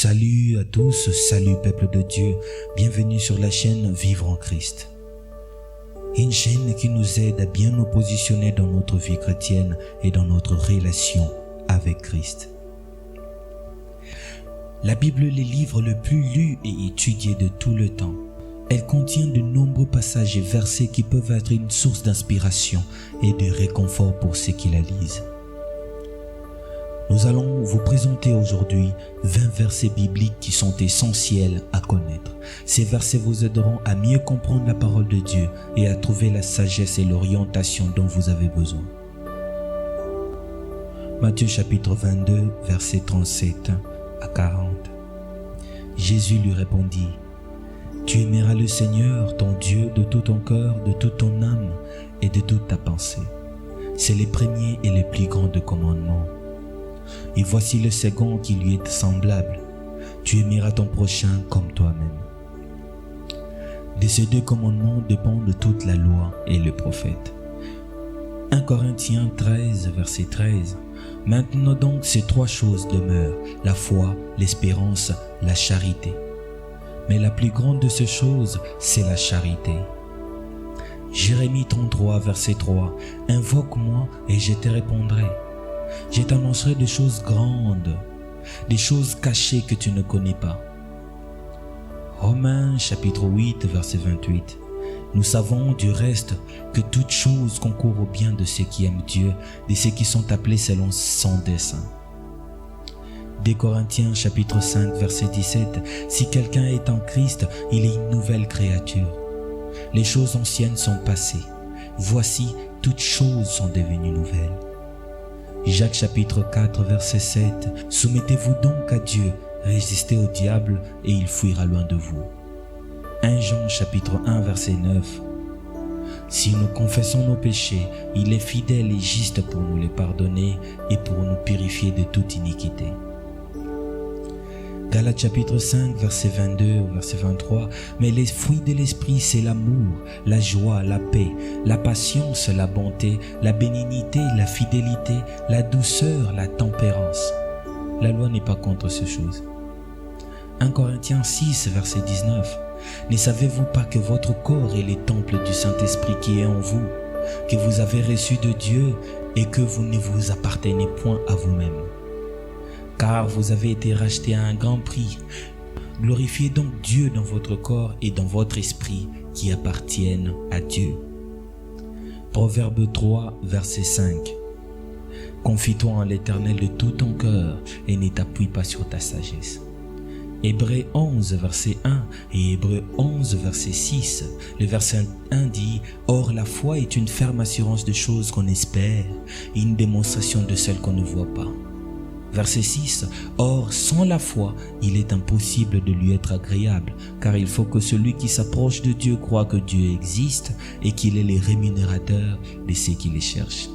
Salut à tous, salut peuple de Dieu, bienvenue sur la chaîne Vivre en Christ. Une chaîne qui nous aide à bien nous positionner dans notre vie chrétienne et dans notre relation avec Christ. La Bible est le livre le plus lu et étudié de tout le temps. Elle contient de nombreux passages et versets qui peuvent être une source d'inspiration et de réconfort pour ceux qui la lisent. Nous allons vous présenter aujourd'hui 20 versets bibliques qui sont essentiels à connaître. Ces versets vous aideront à mieux comprendre la parole de Dieu et à trouver la sagesse et l'orientation dont vous avez besoin. Matthieu chapitre 22, versets 37 à 40. Jésus lui répondit: « Tu aimeras le Seigneur, ton Dieu, de tout ton cœur, de toute ton âme et de toute ta pensée. C'est le premier et le plus grand des commandements. Et voici le second qui lui est semblable. Tu aimeras ton prochain comme toi-même. » De ces deux commandements dépendent toute la loi et le prophète. 1 Corinthiens 13, verset 13. Maintenant donc ces trois choses demeurent, la foi, l'espérance, la charité. Mais la plus grande de ces choses, c'est la charité. Jérémie 33, verset 3. Invoque-moi et je te répondrai. Je t'annoncerai des choses grandes, des choses cachées que tu ne connais pas. Romains chapitre 8, verset 28. Nous savons du reste que toute chose concourt au bien de ceux qui aiment Dieu, de ceux qui sont appelés selon son dessein. 2 Corinthiens chapitre 5, verset 17. Si quelqu'un est en Christ, il est une nouvelle créature. Les choses anciennes sont passées. Voici, toutes choses sont devenues nouvelles. Jacques chapitre 4, verset 7. Soumettez-vous donc à Dieu, résistez au diable et il fuira loin de vous. 1 Jean chapitre 1, verset 9. Si nous confessons nos péchés, il est fidèle et juste pour nous les pardonner et pour nous purifier de toute iniquité. Galates chapitre 5, verset 22 au verset 23. Mais les fruits de l'esprit, c'est l'amour, la joie, la paix, la patience, la bonté, la bénignité, la fidélité, la douceur, la tempérance. La loi n'est pas contre ces choses. 1 Corinthiens 6, verset 19. Ne savez-vous pas que votre corps est le temple du Saint-Esprit qui est en vous, que vous avez reçu de Dieu et que vous ne vous appartenez point à vous-même? Car vous avez été rachetés à un grand prix. Glorifiez donc Dieu dans votre corps et dans votre esprit qui appartiennent à Dieu. Proverbe 3, verset 5. Confie-toi en l'Éternel de tout ton cœur et ne t'appuie pas sur ta sagesse. Hébreux 11, verset 1 et Hébreux 11, verset 6. Le verset 1 dit: « Or la foi est une ferme assurance de choses qu'on espère et une démonstration de celles qu'on ne voit pas. » Verset 6. Or, sans la foi, il est impossible de lui être agréable, car il faut que celui qui s'approche de Dieu croie que Dieu existe et qu'il est le rémunérateur de ceux qui les cherchent.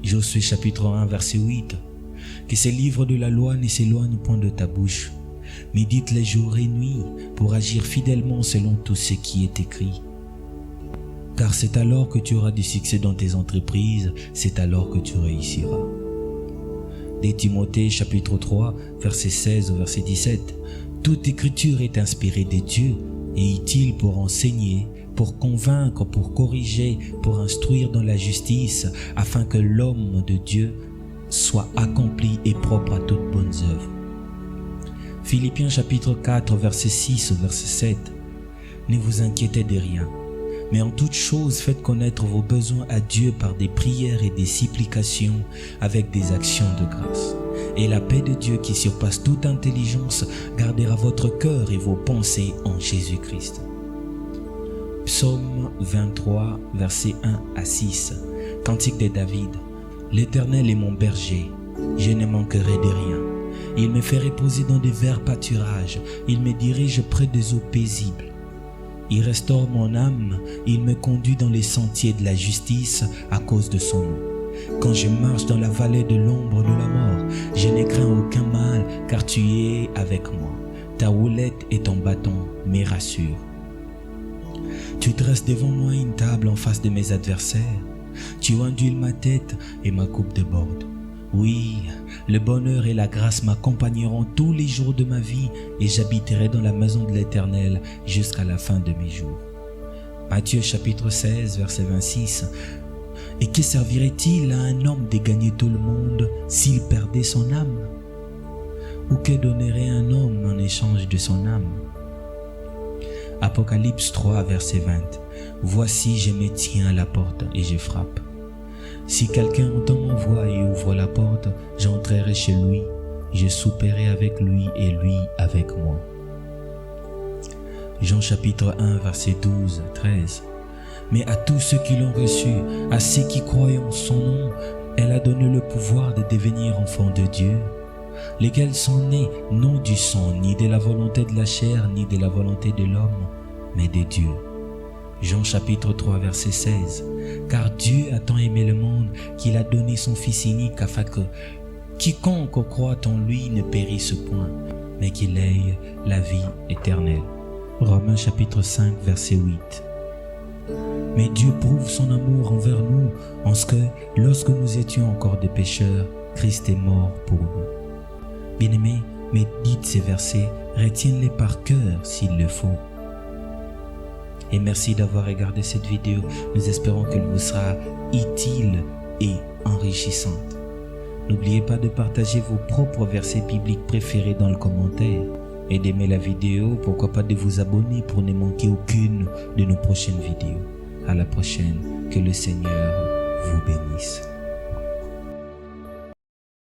Josué chapitre 1, verset 8. Que ces livres de la loi ne s'éloignent point de ta bouche. Médite-les jour et nuit pour agir fidèlement selon tout ce qui est écrit. Car c'est alors que tu auras du succès dans tes entreprises, c'est alors que tu réussiras. 2 Timothée chapitre 3, verset 16 au verset 17. Toute écriture est inspirée de Dieu et utile pour enseigner, pour convaincre, pour corriger, pour instruire dans la justice, afin que l'homme de Dieu soit accompli et propre à toutes bonnes œuvres. Philippiens chapitre 4, verset 6 au verset 7. Ne vous inquiétez de rien, mais en toute chose faites connaître vos besoins à Dieu par des prières et des supplications avec des actions de grâce. Et la paix de Dieu qui surpasse toute intelligence gardera votre cœur et vos pensées en Jésus-Christ. Psaume 23, versets 1 à 6. Cantique de David. L'Éternel est mon berger, je ne manquerai de rien. Il me fait reposer dans de verts pâturages, il me dirige près des eaux paisibles. Il restaure mon âme, il me conduit dans les sentiers de la justice à cause de son nom. Quand je marche dans la vallée de l'ombre de la mort, je ne crains aucun mal, car tu es avec moi. Ta houlette et ton bâton me rassurent. Tu dresses devant moi une table en face de mes adversaires. Tu ondules ma tête et ma coupe déborde. Oui, Le bonheur et la grâce m'accompagneront tous les jours de ma vie et j'habiterai dans la maison de l'Éternel jusqu'à la fin de mes jours. Matthieu chapitre 16, verset 26. Et que servirait-il à un homme de gagner tout le monde s'il perdait son âme? Ou que donnerait un homme en échange de son âme? Apocalypse 3, verset 20. Voici, je me tiens à la porte et je frappe. Si quelqu'un entend ma voix et ouvre la porte, j'entrerai chez lui, je souperai avec lui et lui avec moi. Jean chapitre 1, verset 12, 13. Mais à tous ceux qui l'ont reçu, à ceux qui croient en son nom, elle a donné le pouvoir de devenir enfants de Dieu, lesquels sont nés non du sang, ni de la volonté de la chair, ni de la volonté de l'homme, mais de Dieu. Jean chapitre 3, verset 16. Car Dieu a tant aimé le monde qu'il a donné son Fils unique afin que quiconque croit en lui ne périsse point, mais qu'il ait la vie éternelle. Romains chapitre 5, verset 8. Mais Dieu prouve son amour envers nous en ce que, lorsque nous étions encore des pécheurs, Christ est mort pour nous. Bien-aimés, médite ces versets, retiens-les par cœur s'il le faut. Et merci d'avoir regardé cette vidéo. Nous espérons qu'elle vous sera utile et enrichissante. N'oubliez pas de partager vos propres versets bibliques préférés dans le commentaire et d'aimer la vidéo, pourquoi pas de vous abonner pour ne manquer aucune de nos prochaines vidéos. À la prochaine, que le Seigneur vous bénisse.